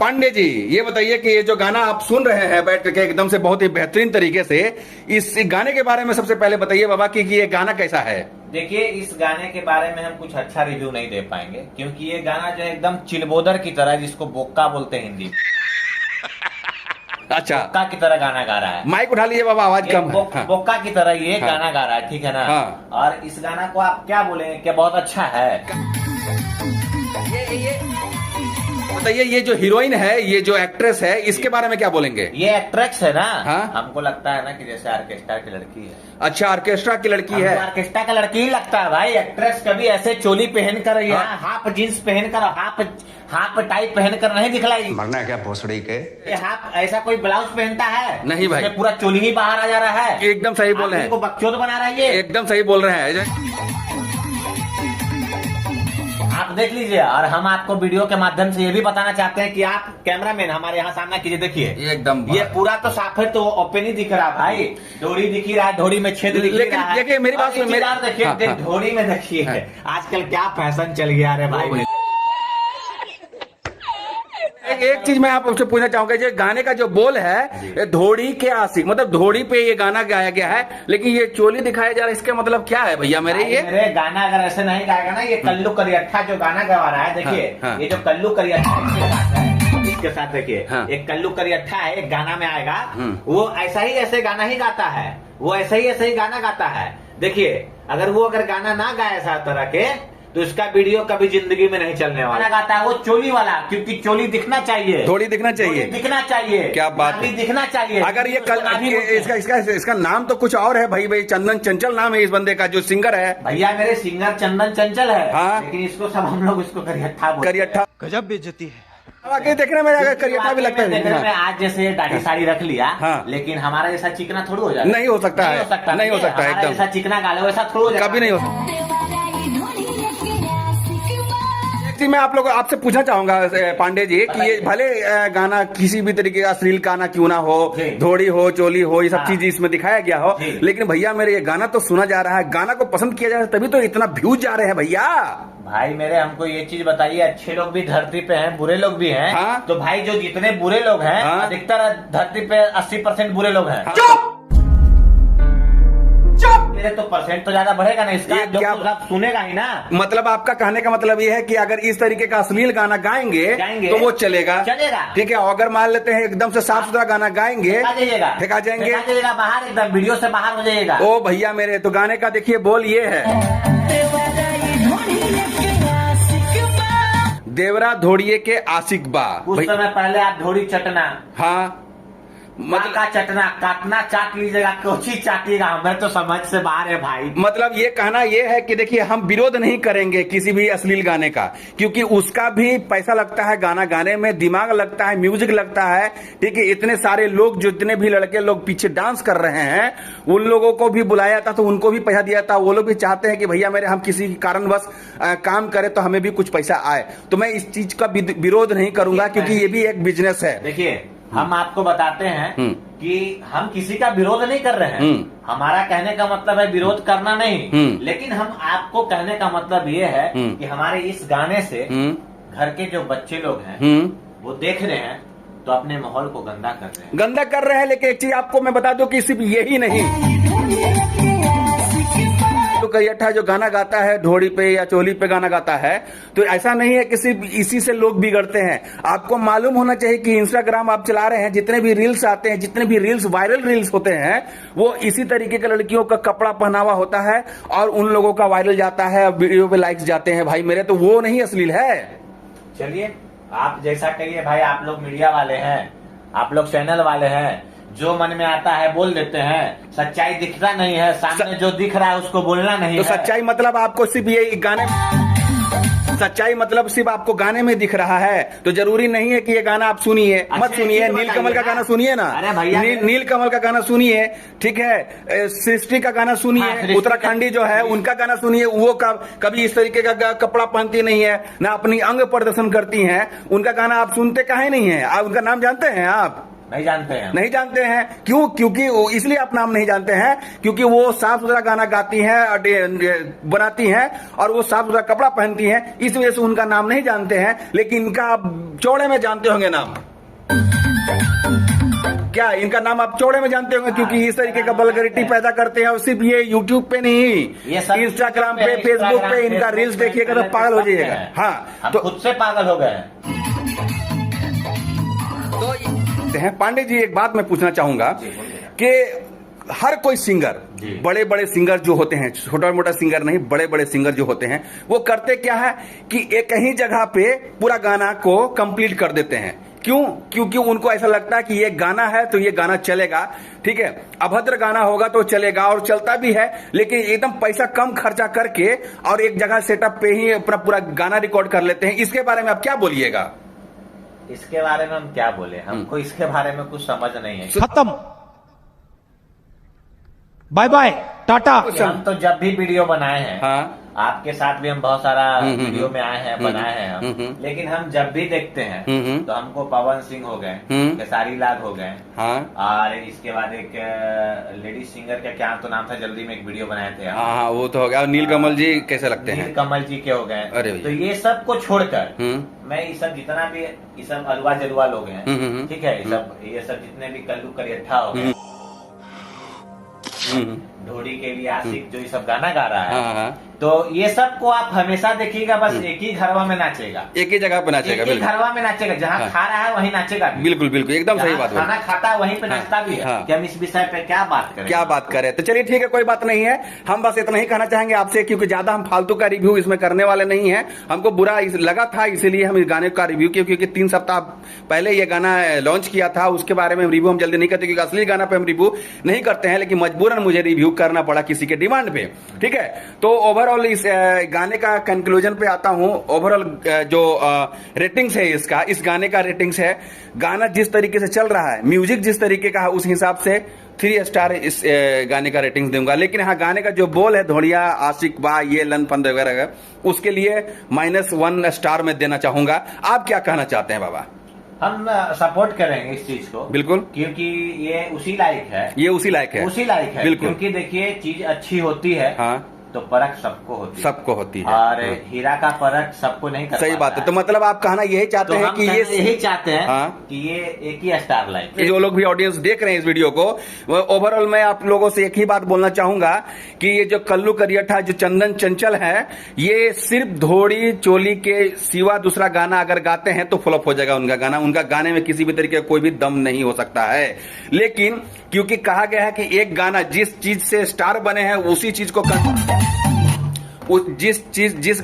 पांडे जी, ये बताइए कि ये जो गाना आप सुन रहे हैं बैठ करके एकदम से बहुत ही बेहतरीन तरीके से, इस गाने के बारे में सबसे पहले बताइए बाबा कि ये गाना कैसा है। देखिए, इस गाने के बारे में हम कुछ अच्छा रिव्यू नहीं दे पाएंगे, क्योंकि ये गाना जो है एकदम चिलबोदर की तरह, जिसको बोक्का बोलते हैं हिंदी अच्छा, बोक्का की तरह गाना गा रहा है। माइक उठा लीजिए बाबा, आवाज कम है। हाँ। बोक्का की तरह ये हाँ। गाना गा रहा है, ठीक है ना। हाँ। और इस गाना को आप क्या बोलेंगे, क्या बहुत अच्छा है। बताइए, ये जो हीरोइन है, ये जो एक्ट्रेस है, इसके बारे में क्या बोलेंगे। ये एक्ट्रेस है ना। हाँ? हमको लगता है ना कि जैसे ऑर्केस्ट्रा की लड़की है। अच्छा, ऑर्केस्ट्रा की लड़की है। ऑर्केस्ट्रा का लड़की ही लगता है भाई। एक्ट्रेस कभी ऐसे चोली पहनकर या हाँ? हाफ जींस पहनकर, हाफ टाइप पहनकर नहीं दिखलाई। मरना क्या भोसड़ी के। ये हाफ ऐसा कोई ब्लाउज पहनता है नहीं भाई, इसमें पूरा चोली ही बाहर आ जा रहा है। एकदम सही बोल रहे हैं, को बकचोद बना रहा है ये। एकदम सही बोल रहे हैं। आप देख लीजिए, और हम आपको वीडियो के माध्यम से ये भी बताना चाहते हैं कि आप कैमरामैन हमारे यहाँ सामने कीजिए। देखिए, एकदम ये पूरा तो साफ है, तो ओपन ही दिख रहा भाई। ढोड़ी दिख रहा है, ढोड़ी में छेद दिख रहा है। लेकिन मेरी बात सुनिए, देखिए ढोड़ी में देखिए, आजकल क्या फैशन चल गया रे भाई। एक चीज मैं आपसे पूछना चाहूंगा, जो गाने का जो बोल है, ये धोड़ी के आशिक, मतलब धोड़ी पे ये गाना गाया गया है, लेकिन ये चोली दिखाया जा रहा है, इसका मतलब क्या है भैया मेरे। ये मेरे गाना अगर ऐसे नहीं गाएगा ना, ये कल्लू करियट्ठा जो गाना गवा रहा है, देखिए हाँ। ये जो कल्लू करियट्ठा इसके साथ देखिए, हाँ। एक कल्लू करियट्ठा है, एक गाना में आएगा, वो ऐसा ही ऐसे गाना ही गाता है, वो ऐसे ही गाना गाता है। देखिए, अगर वो गाना ना गाए ऐसा तरह के, तो इसका वीडियो कभी जिंदगी में नहीं चलने वाला। गाता है वो चोली वाला, क्योंकि चोली दिखना चाहिए, थोड़ी दिखना चाहिए, दिखना चाहिए। क्या बात है, दिखना चाहिए। अगर ये इसका नाम तो कुछ और है भाई, चंदन चंचल नाम है इस बंदे का जो सिंगर है। भैया मेरे सिंगर चंदन चंचल है। हाँ? लेकिन इसको सब हम लोग इसको करियट्ठा बोलते हैं। करियट्ठा गजब बेइज्जती है। वाकई देखने में अगर करियट्ठा भी लगता है। देखने में आज जैसे दाढ़ी साड़ी रख लिया, हाँ। लेकिन हमारा जैसा चिकना थोड़ी हो जाता, नहीं हो सकता है, नहीं हो सकता एकदम, ऐसा चिकना गाले वैसा थोड़ा हो जाता, कभी नहीं हो सकता। मैं आप लोग आपसे पूछना चाहूंगा पांडे जी कि ये भले गाना किसी भी तरीके का अश्लील गाना क्यों ना हो, धोड़ी हो, चोली हो, ये सब चीज इसमें दिखाया गया हो, लेकिन भैया मेरे ये गाना तो सुना जा रहा है, गाना को पसंद किया जा रहा है, तभी तो इतना व्यूज जा रहे हैं भैया। भाई मेरे, हमको ये चीज बताइए, अच्छे लोग भी धरती पे हैं, बुरे लोग भी हैं। हाँ? तो भाई जो जितने बुरे लोग हैं, हाँ? अधिकतर धरती पे 80% बुरे लोग हैं। चुप मेरे तो परसेंट तो ज्यादा बढ़ेगा ना इसका, जो क्या तो सुनेगा ही ना। मतलब आपका कहने का मतलब ये है कि अगर इस तरीके का अश्लील गाना गाएंगे तो वो चलेगा, ठीक है। अगर मान लेते हैं एकदम से साफ सुथरा गाना गाएंगे, फेंका जाएंगे बाहर, एकदम वीडियो से बाहर हो जाएगा। ओ भैया मेरे, तो गाने का देखिए बोल ये है, देवरा धोड़िए के आशिक बा। कुछ समय पहले आप धोड़ी चटना, हाँ मतलब का चटना काटना चाट लीजिएगा, कोची चाटिएगा, हमें तो समझ से बाहर है भाई। मतलब ये कहना ये है कि देखिए, हम विरोध नहीं करेंगे किसी भी अश्लील गाने का, क्योंकि उसका भी पैसा लगता है, गाना गाने में दिमाग लगता है, म्यूजिक लगता है, ठीक है। इतने सारे लोग, जितने भी लड़के लोग पीछे डांस कर रहे हैं, उन लोगों को भी बुलाया था, तो उनको भी पैसा दिया था। वो लोग भी चाहते हैं कि भैया मेरे, हम किसी कारणवश काम करें तो हमें भी कुछ पैसा आए। तो मैं इस चीज का विरोध नहीं करूंगा, क्योंकि ये भी एक बिजनेस है। देखिए, हम आपको बताते हैं कि हम किसी का विरोध नहीं कर रहे हैं। हमारा कहने का मतलब है विरोध करना नहीं, लेकिन हम आपको कहने का मतलब ये है कि हमारे इस गाने से घर के जो बच्चे लोग हैं वो देख रहे हैं, तो अपने माहौल को गंदा कर रहे हैं। लेकिन एक चीज आपको मैं बता दूं कि सिर्फ यही नहीं, तो करियट्ठा जो गाना गाता है, धोड़ी पे या चोली पे गाना गाता है, तो ऐसा नहीं है कि सिर्फ इसी से लोग बिगड़ते हैं। आपको मालूम होना चाहिए कि इंस्टाग्राम आप चला रहे हैं, जितने भी रील्स आते हैं, जितने भी रील्स वायरल रील्स होते हैं, वो इसी तरीके के लड़कियों का कपड़ा पहनावा होता है और उन लोगों का वायरल जाता है, वीडियो पे लाइक्स जाते हैं भाई मेरे, तो वो नहीं अश्लील है। चलिए, आप जैसा कहिए भाई, आप लोग मीडिया वाले हैं, आप लोग चैनल वाले हैं, जो मन में आता है बोल देते हैं। सच्चाई दिखता नहीं है, सामने जो दिख रहा है उसको बोलना नहीं तो है। सच्चाई मतलब आपको सिर्फ ये गाने, सच्चाई मतलब सिर्फ आपको गाने में दिख रहा है, तो जरूरी नहीं है कि ये गाना आप सुनिए, मत सुनिए। नीलकमल का गाना सुनिए ना, अरे भैया नीलकमल का गाना सुनिए, ठीक है। सृष्टि का गाना सुनिए, उत्तराखंडी जो है उनका गाना सुनिए, वो कभी इस तरीके का कपड़ा पहनती नहीं है, ना अपनी अंग प्रदर्शन करती हैं, उनका गाना आप सुनते काहे नहीं है? आप उनका नाम जानते हैं आप? नहीं जानते हैं। नहीं जानते हैं। क्यों? क्योंकि इसलिए आप नाम नहीं जानते हैं क्योंकि वो साफ सुथरा गाना गाती हैं, बनाती हैं और वो साफ सुथरा कपड़ा पहनती हैं, इस वजह से उनका नाम नहीं जानते हैं। लेकिन इनका आप चौड़े में जानते होंगे नाम। क्या इनका नाम आप चौड़े में जानते होंगे? क्योंकि इस तरीके का वल्गैरिटी पैदा करते हैं। और सिर्फ ये यूट्यूब पे नहीं, इंस्टाग्राम पे, फेसबुक पे इनका रील्स देखिएगा तो पागल हो जाइएगा। हाँ, तो खुद से पागल हो गए। तो पांडे जी, एक बात मैं पूछना चाहूंगा कि हर कोई सिंगर, बड़े बड़े सिंगर जो होते हैं, छोटा मोटा सिंगर नहीं, बड़े बड़े सिंगर जो होते हैं, वो करते क्या है कि एक ही जगह पे पूरा गाना को कंप्लीट कर देते हैं। क्यों? क्योंकि उनको ऐसा लगता है कि ये गाना है तो ये गाना चलेगा, ठीक है, अभद्र गाना होगा तो चलेगा, और चलता भी है, लेकिन एकदम पैसा कम खर्चा करके और एक जगह सेटअप पे ही अपना पूरा गाना रिकॉर्ड कर लेते हैं। इसके बारे में आप क्या बोलिएगा? इसके बारे में हम क्या बोले, हमको इसके बारे में कुछ समझ नहीं है। खत्म, बाय बाय, टाटा। हम तो जब भी वीडियो बनाए हैं, हाँ, आपके साथ भी हम बहुत सारा वीडियो में आए हैं, बनाए हैं हम, लेकिन हम जब भी देखते हैं तो हमको पवन सिंह हो गए, खेसारी लाल हो गए, हाँ, और इसके बाद एक लेडीज सिंगर का क्या तो नाम था, जल्दी में एक वीडियो बनाए थे। हाँ हाँ, वो तो हो गया। नीलकमल जी कैसे लगते हैं? नीलकमल जी के हो गए। अरे तो ये सब को छोड़कर मैं ये सब जितना भी, ये सब अलवा जलवा लोग हैं, ठीक है, ये सब जितने भी कल्लू करियठा हो गए, ढोड़ी के लिए आशिक जो ये सब गाना गा रहा है, हाँ, तो ये सब को आप हमेशा देखिएगा, बस एक ही घरवा में नाचेगा, एक ही जगह पे नाचेगा, एक ही घरवा में नाचेगा, जहाँ हाँ, खा रहा है वहीं नाचेगा भी। बिल्कुल बिल्कुल, एकदम सही बात। खाना खाता है वहीं पे नाचता भी है। हाँ, कि हम इस विषय पे क्या बात करें, क्या बात करें? तो चलिए ठीक है, कोई बात नहीं है। हम बस इतना ही कहना चाहेंगे आपसे, क्योंकि ज्यादा हम फालतू का रिव्यू इसमें करने वाले नहीं है। हमको बुरा लगा था, इसीलिए हम इस गाने का रिव्यू किया, क्योंकि 3 सप्ताह पहले ये गाना लॉन्च किया था, उसके बारे में रिव्यू हम जल्दी नहीं करते, क्योंकि असली गाना पे हम रिव्यू नहीं करते हैं, लेकिन मजबूरन मुझे रिव्यू करना पड़ा किसी के डिमांड पे, ठीक है। तो ओवरऑल इस गाने का कंक्लूजन पे आता हूं। ओवरऑल जो रेटिंग्स है इसका, इस गाने का रेटिंग्स है, गाना जिस तरीके से चल रहा है, म्यूजिक जिस तरीके का है, उस हिसाब से 3 स्टार इस गाने का रेटिंग्स दूंगा। लेकिन हाँ, गाने का जो बोल है, धोड़िया आशिक बा ये लन फंद वगैरह, उसके लिए -1 स्टार में देना चाहूंगा। आप क्या कहना चाहते हैं बाबा? हम सपोर्ट करेंगे इस चीज को, बिल्कुल, क्योंकि ये उसी लायक है, ये उसी लायक है, उसी लायक है, बिल्कुल। क्योंकि देखिए चीज अच्छी होती है, हाँ, तो परख सबको होती है, सबको होती है, और हीरा का परख सबको नहीं कर सही बात है। तो मतलब आप कहना यही चाहते हैं कि ये यही चाहते हैं, हाँ, कि ये एक ही स्टार लाइक। जो लोग भी ऑडियंस देख रहे हैं इस वीडियो को, ओवरऑल मैं आप लोगों से एक ही बात बोलना चाहूंगा कि ये जो कल्लू करियठा, जो चंदन चंचल है, ये सिर्फ धोड़ी चोली के सिवा दूसरा गाना अगर गाते हैं तो फ्लॉप हो जाएगा उनका गाना। उनका गाने में किसी भी तरीके का कोई भी दम नहीं हो सकता है। लेकिन क्योंकि कहा गया है कि एक गाना जिस चीज से स्टार बने हैं, उसी चीज को जिस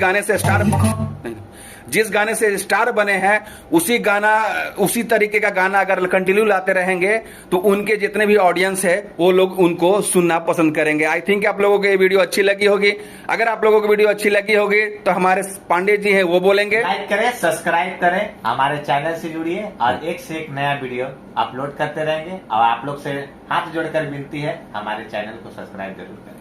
गाने से स्टार बने हैं, उसी तरीके का गाना अगर कंटिन्यू लाते रहेंगे तो उनके जितने भी ऑडियंस है वो लोग उनको सुनना पसंद करेंगे। आई थिंक आप लोगों को ये वीडियो अच्छी लगी होगी। अगर आप लोगों को वीडियो अच्छी लगी होगी तो हमारे पांडे जी हैं वो बोलेंगे, लाइक करें, सब्सक्राइब करें, हमारे चैनल से जुड़िए, और एक से एक नया वीडियो अपलोड करते रहेंगे। और आप लोग से हाथ जोड़कर विनती है, हमारे चैनल को सब्सक्राइब जरूर करें।